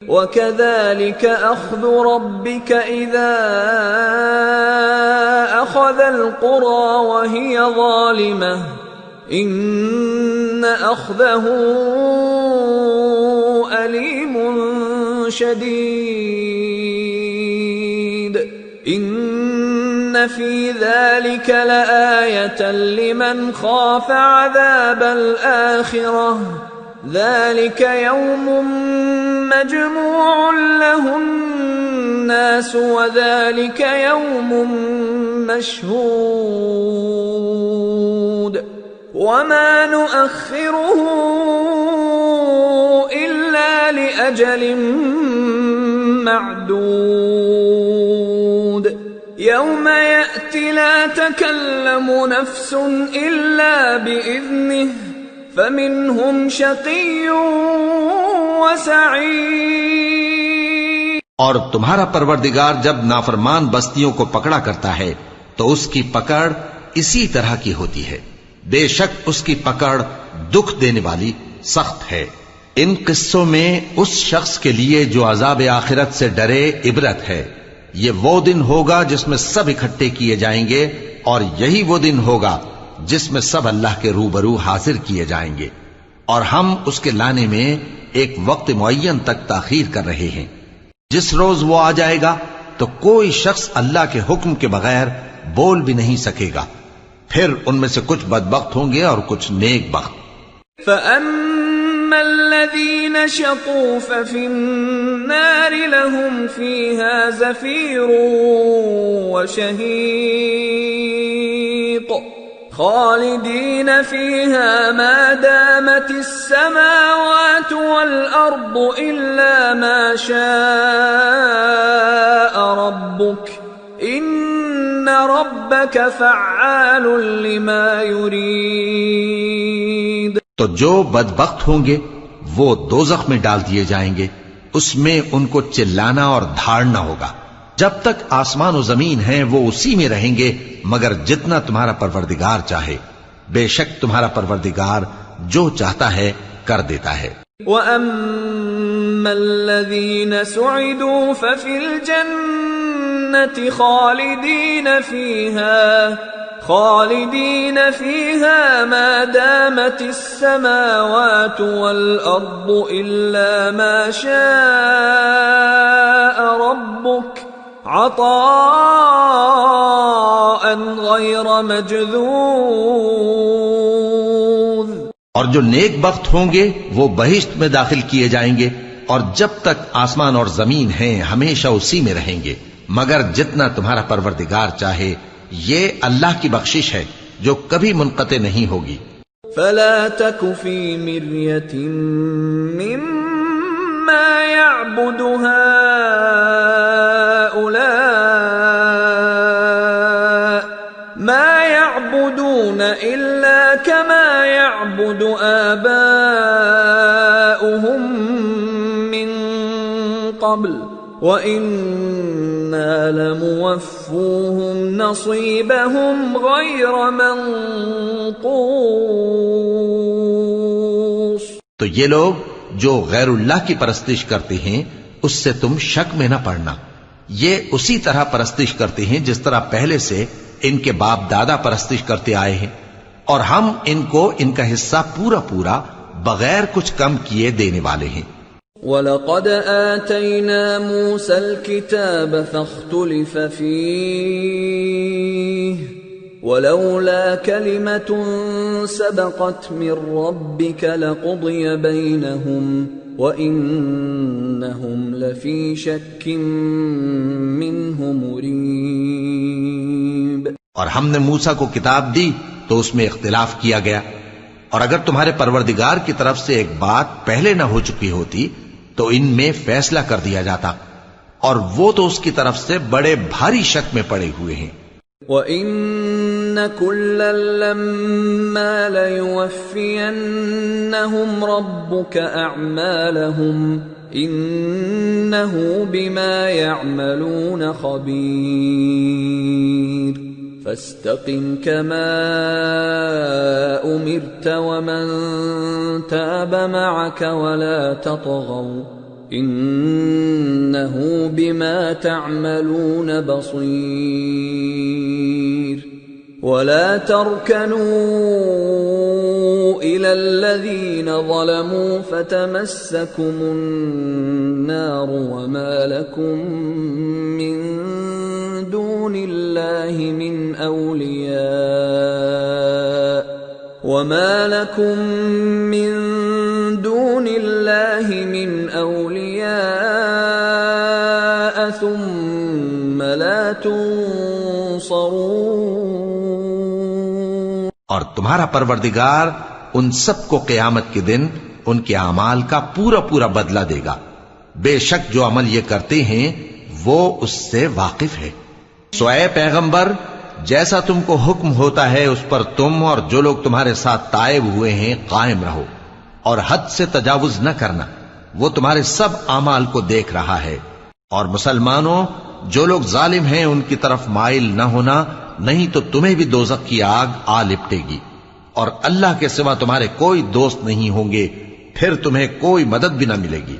وَكَذَلِكَ أَخْذُ رَبِّكَ إِذَا أَخَذَ الْقُرَى وَهِيَ ظَالِمَةٌ إِنَّ أَخْذَهُ أَلِيمٌ شَدِيدٌ إِنَّ فِي ذَلِكَ لَآيَةً لِمَنْ خَافَ عَذَابَ الْآخِرَةِ ذَلِكَ يَوْمٌ مَجْمُوعٌ لَهُ النَّاسُ وَذَلِكَ يَوْمٌ مَشْهُودٌ وَمَا نُؤَخِّرُهُ إِلَّا لِأَجَلٍ مَّعْدُودٍ يَوْمَ يَأْتِ لَا تَكَلَّمُ نَفْسٌ إِلَّا بِإِذْنِهِ فَمِنْهُمْ شَقِيٌّ وَسَعِيدٌ۔ اور تمہارا پروردگار جب نافرمان بستیوں کو پکڑا کرتا ہے تو اس کی پکڑ اسی طرح کی ہوتی ہے، بے شک اس کی پکڑ دکھ دینے والی سخت ہے۔ ان قصوں میں اس شخص کے لیے جو عذاب آخرت سے ڈرے عبرت ہے۔ یہ وہ دن ہوگا جس میں سب اکٹھے کیے جائیں گے، اور یہی وہ دن ہوگا جس میں سب اللہ کے روبرو حاضر کیے جائیں گے، اور ہم اس کے لانے میں ایک وقت معین تک تاخیر کر رہے ہیں۔ جس روز وہ آ جائے گا تو کوئی شخص اللہ کے حکم کے بغیر بول بھی نہیں سکے گا، پھر ان میں سے کچھ بدبخت ہوں گے اور کچھ نیک بخت۔ فَأَمَّا الَّذِينَ شَقُوا فَفِي النَّارِ لَهُمْ فِيهَا زَفِيرٌ وَشَهِيقٌ خالدين فيها ما دامت السماوات والأرض إلا ما شاء ربك إن ربك فعال لما يريد۔ تو جو بدبخت ہوں گے وہ دوزخ میں ڈال دیے جائیں گے، اس میں ان کو چلانا اور دھاڑنا ہوگا۔ جب تک آسمان و زمین ہیں وہ اسی میں رہیں گے مگر جتنا تمہارا پروردگار چاہے، بے شک تمہارا پروردگار جو چاہتا ہے کر دیتا ہے۔ وَأَمَّا الَّذِينَ سُعِدُوا فَفِي الْجَنَّةِ خَالِدِينَ فِيهَا مَا دَامَتِ السَّمَاوَاتُ وَالْأَرْضُ إِلَّا مَا شَاءَ رَبُّكَ عطاء غیر مجذوذ۔ اور جو نیک بخت ہوں گے وہ بہشت میں داخل کیے جائیں گے، اور جب تک آسمان اور زمین ہیں ہمیشہ اسی میں رہیں گے مگر جتنا تمہارا پروردگار چاہے۔ یہ اللہ کی بخشش ہے جو کبھی منقطع نہیں ہوگی۔ فلا تک فی مریۃ مما یعبد هؤلاء ما يعبدون الا كما يعبد آباؤهم من قبل وَإِنَّا لَمُوَفُّوهُمْ نَصِيبَهُمْ غَيْرَ مَنْقُوصٍ۔ تو یہ لوگ جو غیر اللہ کی پرستش کرتے ہیں اس سے تم شک میں نہ پڑنا، یہ اسی طرح پرستش کرتے ہیں جس طرح پہلے سے ان کے باپ دادا پرستش کرتے آئے ہیں، اور ہم ان کو ان کا حصہ پورا پورا بغیر کچھ کم کیے دینے والے ہیں۔ وَلَقَدْ آتَيْنَا مُوسَى الْكِتَابَ فَاخْتُلِفَ فِيهِ وَلَوْلَا كَلِمَةٌ سَبَقَتْ مِنْ رَبِّكَ لَقُضِيَ بَيْنَهُمْ وَإِنَّهُمْ لَفِي شَكٍّ مِّنْهُ مُرِيبٍ۔ اور ہم نے موسیٰ کو کتاب دی تو اس میں اختلاف کیا گیا، اور اگر تمہارے پروردگار کی طرف سے ایک بات پہلے نہ ہو چکی ہوتی تو ان میں فیصلہ کر دیا جاتا، اور وہ تو اس کی طرف سے بڑے بھاری شک میں پڑے ہوئے ہیں۔ وَإِنَّ كُلًّا لَمَّا لَيُوَفِّيَنَّهُمْ رَبُّكَ أَعْمَالَهُمْ إِنَّهُ بِمَا يَعْمَلُونَ خَبِيرٌ فَاسْتَقِمْ كَمَا أُمِرْتَ وَمَنْ تَابَ مَعَكَ وَلَا تَطْغَوْا إنه بما تعملون بصير ولا تركنوا إلى الذين ظلموا فتمسكم النار وما لكم من دون الله من أولياء ثم لا تنصرون. اور تمہارا پروردگار ان سب کو قیامت کے دن ان کے اعمال کا پورا پورا بدلہ دے گا. بے شک جو عمل یہ کرتے ہیں وہ اس سے واقف ہے. سو اے پیغمبر، جیسا تم کو حکم ہوتا ہے اس پر تم اور جو لوگ تمہارے ساتھ تائب ہوئے ہیں قائم رہو، اور حد سے تجاوز نہ کرنا. وہ تمہارے سب اعمال کو دیکھ رہا ہے. اور مسلمانوں، جو لوگ ظالم ہیں ان کی طرف مائل نہ ہونا، نہیں تو تمہیں بھی دوزخ کی آگ آ لپٹے گی. اور اللہ کے سوا تمہارے کوئی دوست نہیں ہوں گے، پھر تمہیں کوئی مدد بھی نہ ملے گی.